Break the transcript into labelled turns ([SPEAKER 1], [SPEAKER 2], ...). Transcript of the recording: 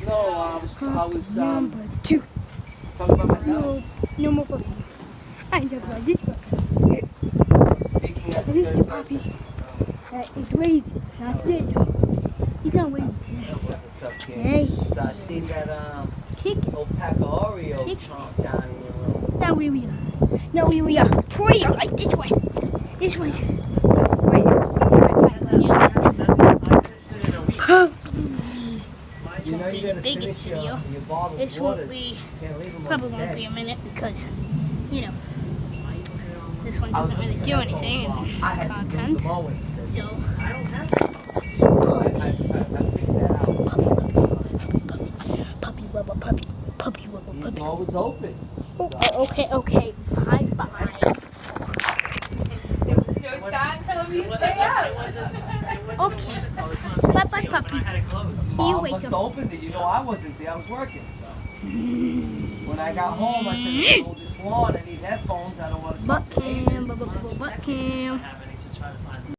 [SPEAKER 1] No, I was
[SPEAKER 2] Number two.
[SPEAKER 1] talking about myself.
[SPEAKER 2] No more puppy. I talk about this puppy.
[SPEAKER 1] Speaking as a
[SPEAKER 2] This is
[SPEAKER 1] third
[SPEAKER 2] the puppy
[SPEAKER 1] person.
[SPEAKER 2] that is lazy. Not today though. He's not lazy today.
[SPEAKER 1] That was a tough
[SPEAKER 2] Hey.
[SPEAKER 1] game. So I seen that
[SPEAKER 2] Kick.
[SPEAKER 1] old pack of Oreo
[SPEAKER 2] Kick.
[SPEAKER 1] chomp down in your room.
[SPEAKER 2] Now where we are. Now where we are. Pray like this way. This one's. Wait.
[SPEAKER 1] You know you gotta
[SPEAKER 2] Biggest
[SPEAKER 1] finish your
[SPEAKER 2] video.
[SPEAKER 1] bottle
[SPEAKER 2] This
[SPEAKER 1] of
[SPEAKER 2] won't
[SPEAKER 1] water.
[SPEAKER 2] be,
[SPEAKER 1] Can't leave 'em on
[SPEAKER 2] probably
[SPEAKER 1] the
[SPEAKER 2] won't
[SPEAKER 1] deck.
[SPEAKER 2] be a minute because, you know, this one
[SPEAKER 1] I was
[SPEAKER 2] doesn't really
[SPEAKER 1] looking
[SPEAKER 2] do
[SPEAKER 1] for
[SPEAKER 2] anything
[SPEAKER 1] headphones.
[SPEAKER 2] in
[SPEAKER 1] I had to
[SPEAKER 2] content.
[SPEAKER 1] move them always because
[SPEAKER 2] So,
[SPEAKER 1] I figured that out.
[SPEAKER 2] puppy rubber puppy. Puppy rubber
[SPEAKER 1] The
[SPEAKER 2] puppy.
[SPEAKER 1] door was open.
[SPEAKER 2] Oh, okay. Bye bye.
[SPEAKER 3] This is your sign telling me to stay up.
[SPEAKER 2] Okay. Bye bye puppy. See you
[SPEAKER 1] Mom
[SPEAKER 2] later.
[SPEAKER 1] must have opened it. You know I wasn't there. I was working. So when I got home, I said, "Oh, this lawn. I need headphones. I don't want to talk
[SPEAKER 2] Butt
[SPEAKER 1] to neighbors."
[SPEAKER 2] cam. Butt cam.